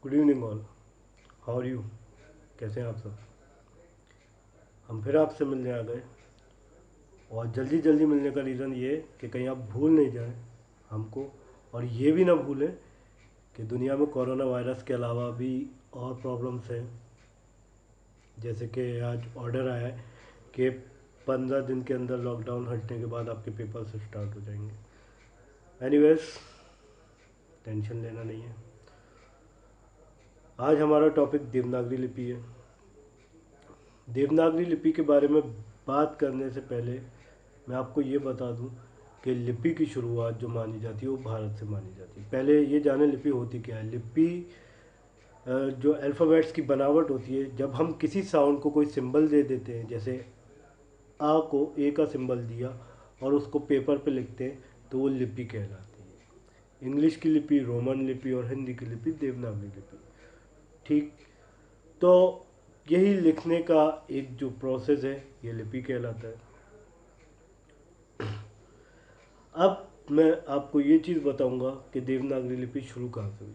Good evening all. How are you? कैसे हैं आप सब? हम फिर आपसे मिलने आ गए, और जल्दी जल्दी मिलने का रीज़न ये है कि कहीं आप भूल नहीं जाएं हमको, और ये भी ना भूलें कि दुनिया में कोरोना वायरस के अलावा भी और प्रॉब्लम्स हैं। जैसे कि आज ऑर्डर आया है कि 15 दिन के अंदर लॉकडाउन हटने के बाद आपके पेपर्स स्टार्ट हो जाएंगे। एनीवेज, टेंशन लेना नहीं है। आज हमारा टॉपिक देवनागरी लिपि है। देवनागरी लिपि के बारे में बात करने से पहले मैं आपको ये बता दूं कि लिपि की शुरुआत जो मानी जाती है वो भारत से मानी जाती है। पहले ये जाने लिपि होती क्या है। लिपि जो अल्फ़ाबेट्स की बनावट होती है, जब हम किसी साउंड को कोई सिंबल दे देते हैं, जैसे आ को ए का सिंबल दिया और उसको पेपर पे लिखते हैं, तो वो लिपि कहलाती है। इंग्लिश की लिपि रोमन लिपि और हिंदी की लिपि देवनागरी लिपि। ठीक, तो यही लिखने का एक जो प्रोसेस है ये लिपि कहलाता है। अब मैं आपको ये चीज़ बताऊंगा कि देवनागरी लिपि शुरू कहाँ से हुई।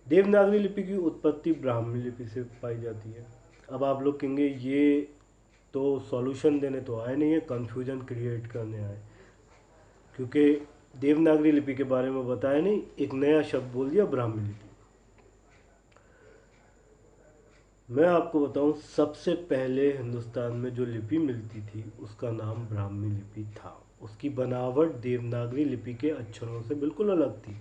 देवनागरी लिपि की उत्पत्ति ब्राह्मी लिपि से पाई जाती है। अब आप लोग कहेंगे ये तो सॉल्यूशन देने तो आए नहीं है, कन्फ्यूजन क्रिएट करने आए, क्योंकि देवनागरी लिपि के बारे में बताया नहीं, एक नया शब्द बोल दिया ब्राह्मी लिपि। मैं आपको बताऊं, सबसे पहले हिंदुस्तान में जो लिपि मिलती थी उसका नाम ब्राह्मी लिपि था। उसकी बनावट देवनागरी लिपि के अक्षरों से बिल्कुल अलग थी।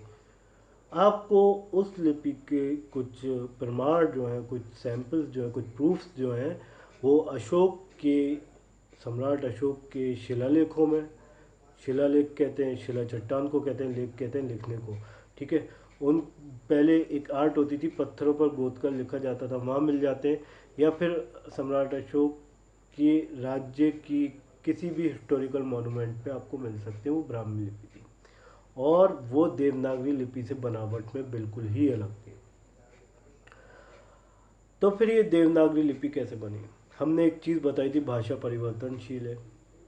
आपको उस लिपि के कुछ प्रमाण जो हैं, कुछ सैंपल्स जो हैं, कुछ प्रूफ्स जो हैं, वो अशोक के, सम्राट अशोक के शिलालेखों में, शिलालेख कहते हैं, शिला चट्टान को कहते हैं, लेख कहते हैं लिखने को, ठीक है। उन पहले एक आर्ट होती थी, पत्थरों पर गोद कर लिखा जाता था, वहाँ मिल जाते हैं। या फिर सम्राट अशोक के राज्य की किसी भी हिस्टोरिकल मॉन्यूमेंट पे आपको मिल सकते हैं। वो ब्राह्मी लिपि थी, और वो देवनागरी लिपि से बनावट में बिल्कुल ही अलग थी। तो फिर ये देवनागरी लिपि कैसे बनी? हमने एक चीज़ बताई थी, भाषा परिवर्तनशील है।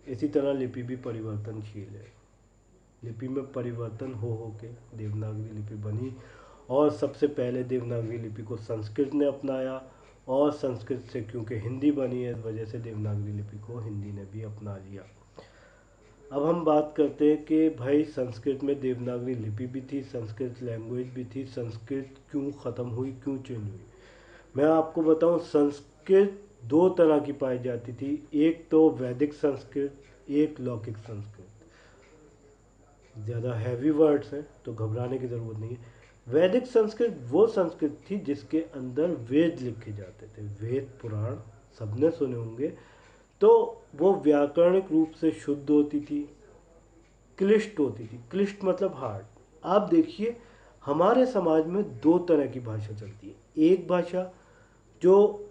इसी तरह लिपि भी परिवर्तनशील है। लिपि में परिवर्तन हो के देवनागरी लिपि बनी, और सबसे पहले देवनागरी लिपि को संस्कृत ने अपनाया, और संस्कृत से क्योंकि हिंदी बनी है, इस वजह से देवनागरी लिपि को हिंदी ने भी अपना लिया। अब हम बात करते हैं कि भाई संस्कृत में देवनागरी लिपि भी थी, संस्कृत लैंग्वेज भी थी, संस्कृत क्यों ख़त्म हुई, क्यों चेंज हुई। मैं आपको बताऊं, संस्कृत दो तरह की पाई जाती थी। एक तो वैदिक संस्कृत, एक लौकिक संस्कृत। ज़्यादा हैवी वर्ड्स हैं तो घबराने की ज़रूरत नहीं है। वैदिक संस्कृत वो संस्कृत थी जिसके अंदर वेद लिखे जाते थे। वेद पुराण सबने सुने होंगे। तो वो व्याकरणिक रूप से शुद्ध होती थी, क्लिष्ट होती थी। क्लिष्ट मतलब हार्ड। आप देखिए, हमारे समाज में दो तरह की भाषा चलती है। एक भाषा जो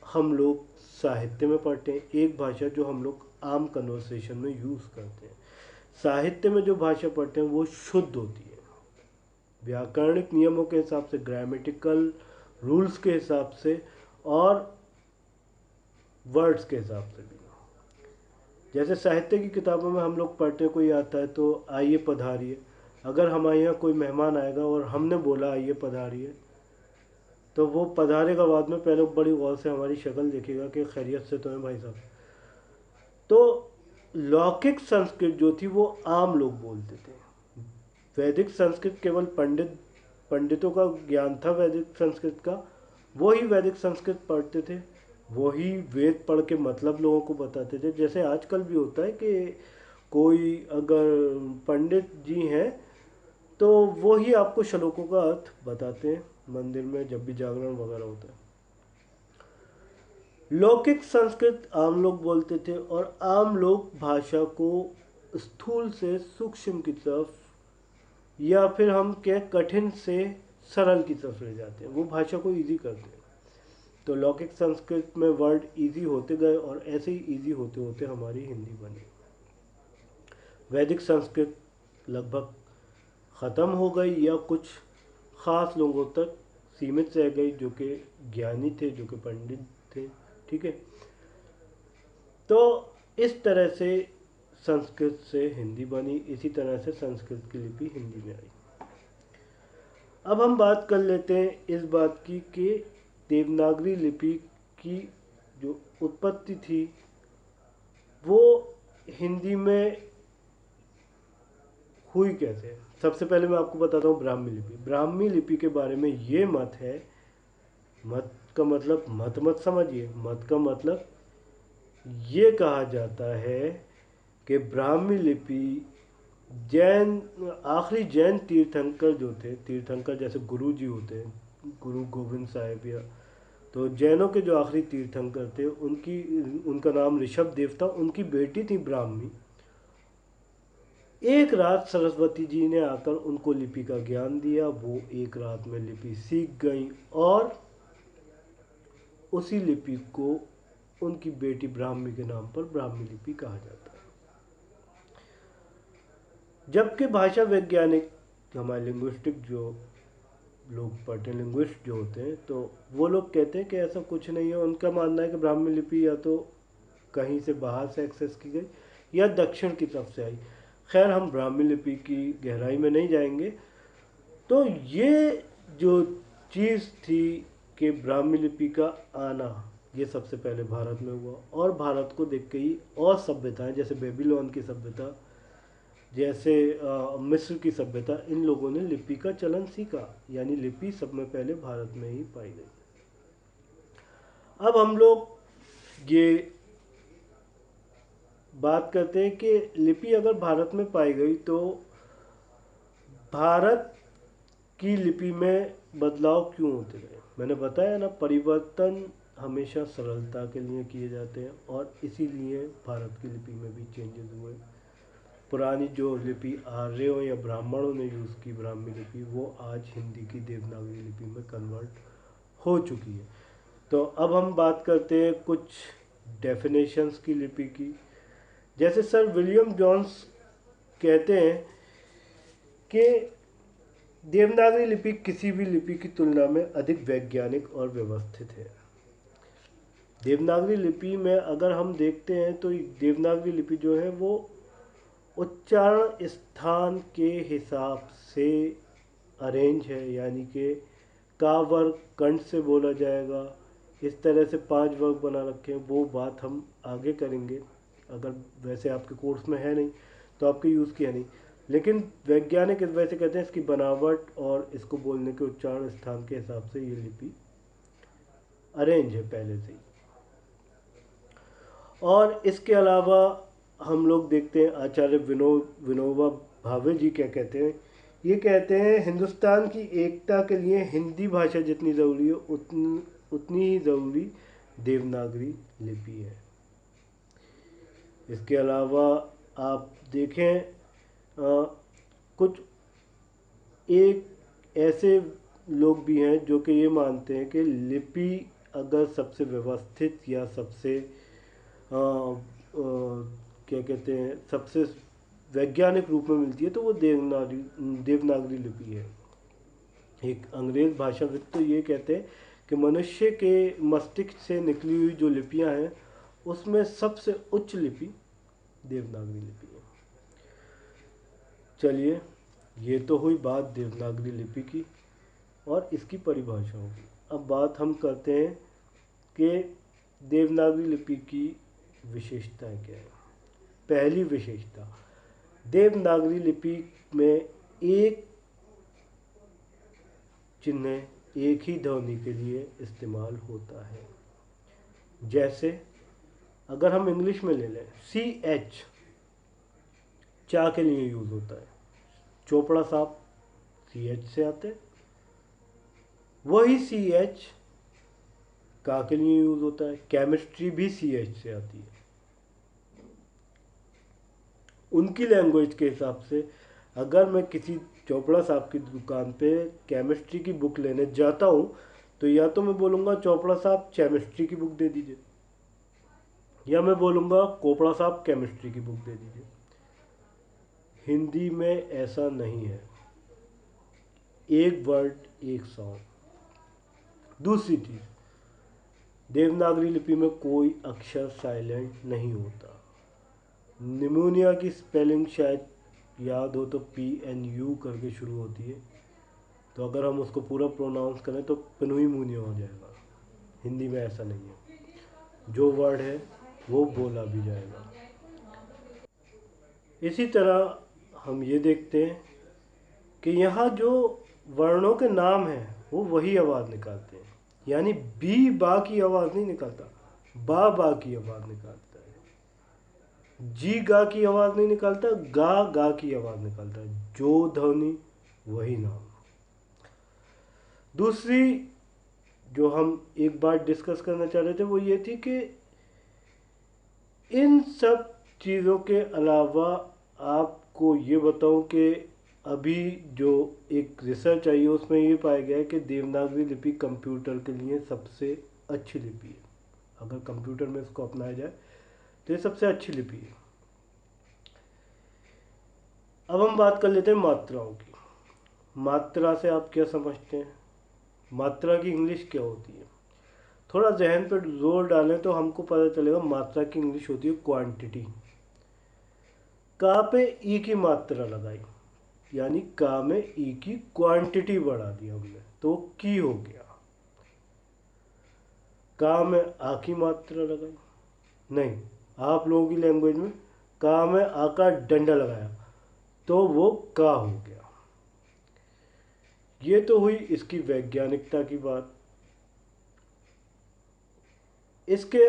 हम लोग साहित्य में पढ़ते हैं, एक भाषा जो हम लोग आम कन्वर्सेशन में यूज़ करते हैं। साहित्य में जो भाषा पढ़ते हैं वो शुद्ध होती है, व्याकरणिक नियमों के हिसाब से, ग्रामेटिकल रूल्स के हिसाब से, और वर्ड्स के हिसाब से भी। जैसे साहित्य की किताबों में हम लोग पढ़ते, कोई आता है तो आइए पधारिए। अगर हमारे यहाँ कोई मेहमान आएगा और हमने बोला आइए पधारिए, तो वो पधारेगा बाद में, पहले बड़ी गौर से हमारी शक्ल देखेगा कि खैरियत से तो है भाई साहब। तो लौकिक संस्कृत जो थी वो आम लोग बोलते थे। वैदिक संस्कृत केवल पंडितों का ज्ञान था। वैदिक संस्कृत का वो ही वैदिक संस्कृत पढ़ते थे, वो ही वेद पढ़ के मतलब लोगों को बताते थे। जैसे आजकल भी होता है कि कोई अगर पंडित जी हैं तो वो ही आपको श्लोकों का अर्थ बताते हैं मंदिर में जब भी जागरण वगैरह होता है। लौकिक संस्कृत आम लोग बोलते थे, और आम लोग भाषा को स्थूल से सूक्ष्म की तरफ, या फिर हम क्या, कठिन से सरल की तरफ ले जाते हैं, वो भाषा को इजी करते हैं। तो लौकिक संस्कृत में वर्ड इजी होते गए, और ऐसे ही इजी होते होते हमारी हिंदी बनी। वैदिक संस्कृत लगभग ख़त्म हो गई, या कुछ ख़ास लोगों तक सीमित रह गई, जो कि ज्ञानी थे, जो कि पंडित थे, ठीक है। तो इस तरह से संस्कृत से हिंदी बनी, इसी तरह से संस्कृत की लिपि हिंदी में आई। अब हम बात कर लेते हैं इस बात की कि देवनागरी लिपि की जो उत्पत्ति थी वो हिंदी में हुई कैसे। सबसे पहले मैं आपको बताता हूँ ब्राह्मी लिपि। ब्राह्मी लिपि के बारे में ये मत है, मत का मतलब मत मत समझिए, मत का मतलब ये कहा जाता है कि ब्राह्मी लिपि जैन, आखिरी जैन तीर्थंकर जो थे, तीर्थंकर जैसे गुरु जी होते हैं, गुरु गोविंद साहिब, या तो जैनों के जो आखिरी तीर्थंकर थे उनकी, उनका नाम ऋषभ देव था, उनकी बेटी थी ब्राह्मी। एक रात सरस्वती जी ने आकर उनको लिपि का ज्ञान दिया, वो एक रात में लिपि सीख गई और उसी लिपि को उनकी बेटी ब्राह्मी के नाम पर ब्राह्मी लिपि कहा जाता है। जबकि भाषा वैज्ञानिक, हमारे लिंग्विस्टिक जो लोग पढ़ते हैं, लिंग्विस्ट जो होते हैं, तो वो लोग कहते हैं कि ऐसा कुछ नहीं है। उनका मानना है कि ब्राह्मी लिपि या तो कहीं से बाहर से एक्सेस की गई या दक्षिण की तरफ से आई। खैर, हम ब्राह्मी लिपि की गहराई में नहीं जाएंगे। तो ये जो चीज़ थी कि ब्राह्मी लिपि का आना, ये सबसे पहले भारत में हुआ, और भारत को देख के ही और सभ्यताएं, जैसे बेबीलोन की सभ्यता, जैसे मिस्र की सभ्यता, इन लोगों ने लिपि का चलन सीखा, यानी लिपि सब में पहले भारत में ही पाई गई। अब हम लोग ये बात करते हैं कि लिपि अगर भारत में पाई गई तो भारत की लिपि में बदलाव क्यों होते रहे। मैंने बताया ना, परिवर्तन हमेशा सरलता के लिए किए जाते हैं और इसीलिए भारत की लिपि में भी चेंजेस हुए। पुरानी जो लिपि आर्यों या ब्राह्मणों ने यूज़ की ब्राह्मी लिपि, वो आज हिंदी की देवनागरी लिपि में कन्वर्ट हो चुकी है। तो अब हम बात करते हैं कुछ डेफिनेशंस की लिपि की। जैसे सर विलियम जॉन्स कहते हैं कि देवनागरी लिपि किसी भी लिपि की तुलना में अधिक वैज्ञानिक और व्यवस्थित है। देवनागरी लिपि में अगर हम देखते हैं तो देवनागरी लिपि जो है वो उच्चारण स्थान के हिसाब से अरेंज है, यानी कि का वर्ग कंठ से बोला जाएगा, इस तरह से 5 वर्ग बना रखे हैं। वो बात हम आगे करेंगे, अगर वैसे आपके कोर्स में है नहीं तो आपके यूज़ किया नहीं। लेकिन वैज्ञानिक इस वजह से कहते हैं इसकी बनावट और इसको बोलने के उच्चारण स्थान के हिसाब से ये लिपि अरेंज है पहले से ही। और इसके अलावा हम लोग देखते हैं आचार्य विनोबा भावे जी क्या कहते हैं। ये कहते हैं हिंदुस्तान की एकता के लिए हिंदी भाषा जितनी ज़रूरी है उतनी ही ज़रूरी देवनागरी लिपि है। इसके अलावा आप देखें कुछ एक ऐसे लोग भी हैं जो कि ये मानते हैं कि लिपि अगर सबसे व्यवस्थित या सबसे क्या कहते हैं, सबसे वैज्ञानिक रूप में मिलती है तो वो देवनागरी लिपि है। एक अंग्रेज भाषाविद तो ये कहते हैं कि मनुष्य के मस्तिष्क से निकली हुई जो लिपियां हैं उसमें सबसे उच्च लिपि देवनागरी लिपि है। चलिए, ये तो हुई बात देवनागरी लिपि की और इसकी परिभाषा होगी। अब बात हम करते हैं कि देवनागरी लिपि की विशेषताएं क्या है। पहली विशेषता, देवनागरी लिपि में एक चिन्ह एक ही ध्वनि के लिए इस्तेमाल होता है। जैसे अगर हम इंग्लिश में ले लें, CH चा के लिए यूज़ होता है, चोपड़ा साहब CH से आते हैं। वही CH का के लिए यूज़ होता है, केमिस्ट्री भी CH से आती है। उनकी लैंग्वेज के हिसाब से अगर मैं किसी चोपड़ा साहब की दुकान पे केमिस्ट्री की बुक लेने जाता हूँ तो या तो मैं बोलूँगा चोपड़ा साहब केमिस्ट्री की बुक दे दीजिए, या मैं बोलूँगा कोपड़ा साहब केमिस्ट्री की बुक दे दीजिए। हिंदी में ऐसा नहीं है, एक वर्ड एक साउंड। दूसरी चीज़, देवनागरी लिपि में कोई अक्षर साइलेंट नहीं होता। निमोनिया की स्पेलिंग शायद याद हो तो PNU करके शुरू होती है, तो अगर हम उसको पूरा प्रोनाउंस करें तो पनुई मुनिया हो जाएगा। हिंदी में ऐसा नहीं है, जो वर्ड है वो बोला भी जाएगा। इसी तरह हम ये देखते हैं कि यहाँ जो वर्णों के नाम हैं वो वही आवाज़ निकालते हैं, यानी बी बा की आवाज़ नहीं निकालता, बा की आवाज़ निकालता है। जी गा की आवाज़ नहीं निकालता, गा की आवाज़ निकालता है। जो ध्वनि वही नाम। दूसरी जो हम एक बात डिस्कस करना चाह रहे थे वो ये थी कि इन सब चीज़ों के अलावा आपको ये बताऊं कि अभी जो एक रिसर्च आई है उसमें ये पाया गया है कि देवनागरी लिपि कंप्यूटर के लिए सबसे अच्छी लिपि है। अगर कंप्यूटर में इसको अपनाया जाए तो ये सबसे अच्छी लिपि है। अब हम बात कर लेते हैं मात्राओं की। मात्रा से आप क्या समझते हैं? मात्रा की इंग्लिश क्या होती है? थोड़ा जहन पर जोर डालें तो हमको पता चलेगा। मात्रा की इंग्लिश होती है क्वांटिटी। का पे ई की मात्रा लगाई, यानी का में ई की क्वांटिटी बढ़ा दी हमने, तो की हो गया। का में आ की मात्रा लगाई, नहीं, आप लोगों की लैंग्वेज में का में आ का डंडा लगाया तो वो का हो गया। ये तो हुई इसकी वैज्ञानिकता की बात। इसके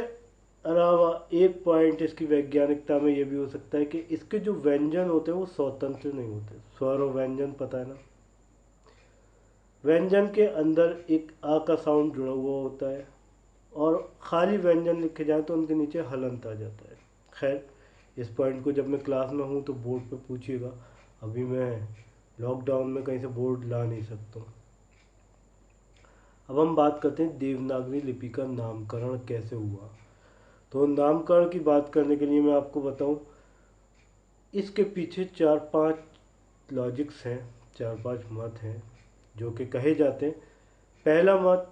अलावा एक पॉइंट इसकी वैज्ञानिकता में ये भी हो सकता है कि इसके जो व्यंजन होते हैं वो स्वतंत्र नहीं होते। स्वर और व्यंजन पता है ना? व्यंजन के अंदर एक आ का साउंड जुड़ा हुआ होता है और खाली व्यंजन लिखे जाए तो उनके नीचे हलंत आ जाता है। खैर, इस पॉइंट को जब मैं क्लास में हूँ तो बोर्ड पे पूछिएगा। अभी मैं लॉकडाउन में कहीं से बोर्ड ला नहीं सकता हूँ। अब हम बात करते हैं देवनागरी लिपि का नामकरण कैसे हुआ। तो नामकरण की बात करने के लिए मैं आपको बताऊं, इसके पीछे 4-5 लॉजिक्स हैं, 4-5 मत हैं जो कि कहे जाते हैं। पहला मत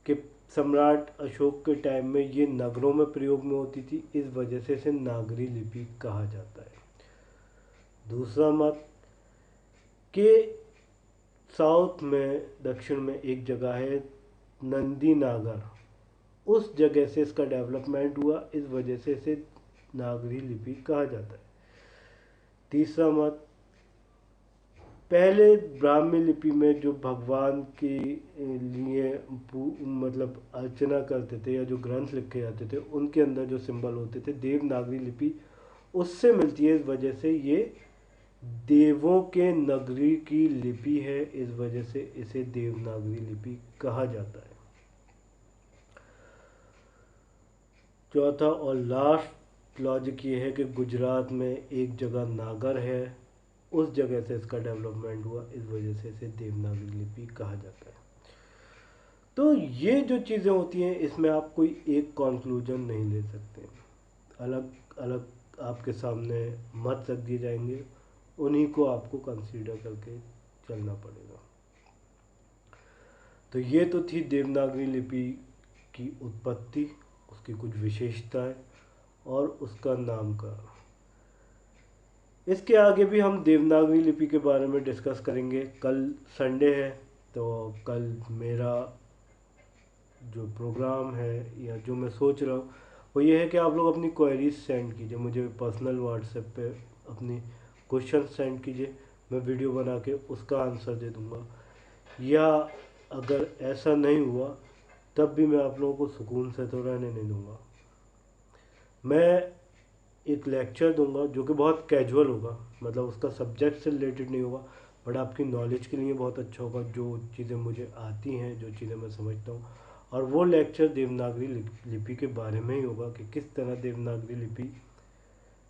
कि सम्राट अशोक के टाइम में ये नगरों में प्रयोग में होती थी, इस वजह से इसे नागरी लिपि कहा जाता है। दूसरा मत कि साउथ में, दक्षिण में एक जगह है नंदी नागर, उस जगह से इसका डेवलपमेंट हुआ, इस वजह से इसे नागरी लिपि कहा जाता है। तीसरा मत, पहले ब्राह्मी लिपि में जो भगवान के लिए मतलब अर्चना करते थे या जो ग्रंथ लिखे जाते थे उनके अंदर जो सिंबल होते थे, देवनागरी लिपि उससे मिलती है, इस वजह से ये देवों के नगरी की लिपि है, इस वजह से इसे देवनागरी लिपि कहा जाता है। चौथा और लास्ट लॉजिक ये है कि गुजरात में एक जगह नागर है, उस जगह से इसका डेवलपमेंट हुआ, इस वजह से इसे देवनागरी लिपि कहा जाता है। तो ये जो चीज़ें होती हैं इसमें आप कोई एक कंक्लूजन नहीं ले सकते, अलग अलग आपके सामने मत रख दिए जाएंगे, उन्हीं को आपको कंसीडर करके चलना पड़ेगा। तो ये तो थी देवनागरी लिपि की उत्पत्ति, उसकी कुछ विशेषताएं और उसका नामकरण। इसके आगे भी हम देवनागरी लिपि के बारे में डिस्कस करेंगे। कल संडे है तो कल मेरा जो प्रोग्राम है या जो मैं सोच रहा हूँ वो ये है कि आप लोग अपनी क्वेरीज सेंड कीजिए मुझे पर्सनल व्हाट्सएप पे, अपनी क्वेश्चन सेंड कीजिए, मैं वीडियो बना के उसका आंसर दे दूँगा। या अगर ऐसा नहीं हुआ तब भी मैं आप लोगों को सुकून से तो रहने नहीं दूँगा। मैं एक लेक्चर दूंगा जो कि बहुत कैजुअल होगा, मतलब उसका सब्जेक्ट से रिलेटेड नहीं होगा, बट आपकी नॉलेज के लिए बहुत अच्छा होगा, जो चीज़ें मुझे आती हैं, जो चीज़ें मैं समझता हूँ। और वो लेक्चर देवनागरी लिपि के बारे में ही होगा कि किस तरह देवनागरी लिपि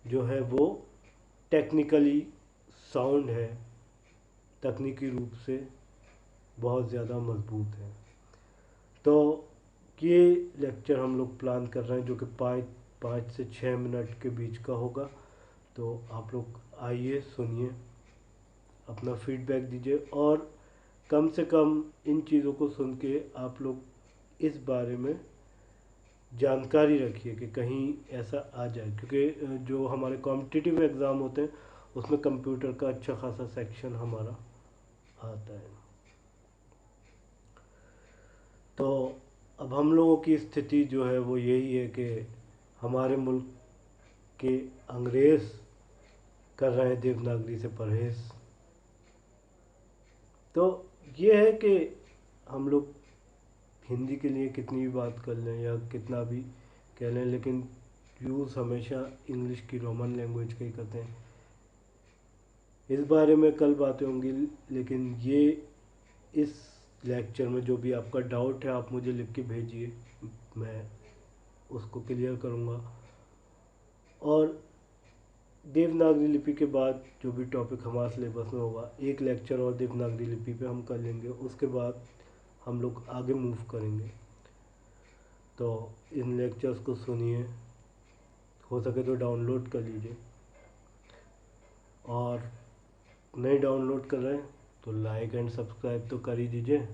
जो है वो टेक्निकली साउंड है, तकनीकी रूप से बहुत ज़्यादा मजबूत है। तो ये लेक्चर हम लोग प्लान कर रहे हैं जो कि 5 से 6 मिनट के बीच का होगा। तो आप लोग आइए, सुनिए, अपना फीडबैक दीजिए और कम से कम इन चीज़ों को सुन के आप लोग इस बारे में जानकारी रखिए कि कहीं ऐसा आ जाए, क्योंकि जो हमारे कॉम्पिटिटिव एग्ज़ाम होते हैं उसमें कंप्यूटर का अच्छा खासा सेक्शन हमारा आता है। तो अब हम लोगों की स्थिति जो है वो यही है कि हमारे मुल्क के अंग्रेज़ कर रहे हैं देवनागरी से परहेज़। तो ये है कि हम लोग हिंदी के लिए कितनी भी बात कर लें या कितना भी कह लें, लेकिन यूज़ हमेशा इंग्लिश की रोमन लैंग्वेज का ही करते हैं। इस बारे में कल बातें होंगी, लेकिन ये इस लेक्चर में जो भी आपका डाउट है आप मुझे लिख के भेजिए, मैं उसको क्लियर करूँगा। और देवनागरी लिपि के बाद जो भी टॉपिक हमारे सिलेबस में होगा, एक लेक्चर और देवनागरी लिपि पे हम कर लेंगे, उसके बाद हम लोग आगे मूव करेंगे। तो इन लेक्चर्स को सुनिए, हो सके तो डाउनलोड कर लीजिए, और नहीं डाउनलोड कर रहे हैं तो लाइक एंड सब्सक्राइब तो कर ही दीजिए।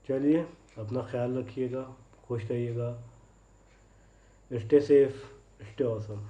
चलिए, अपना ख्याल रखिएगा, खुश रहिएगा, स्टे सेफ, स्टे ऑसम।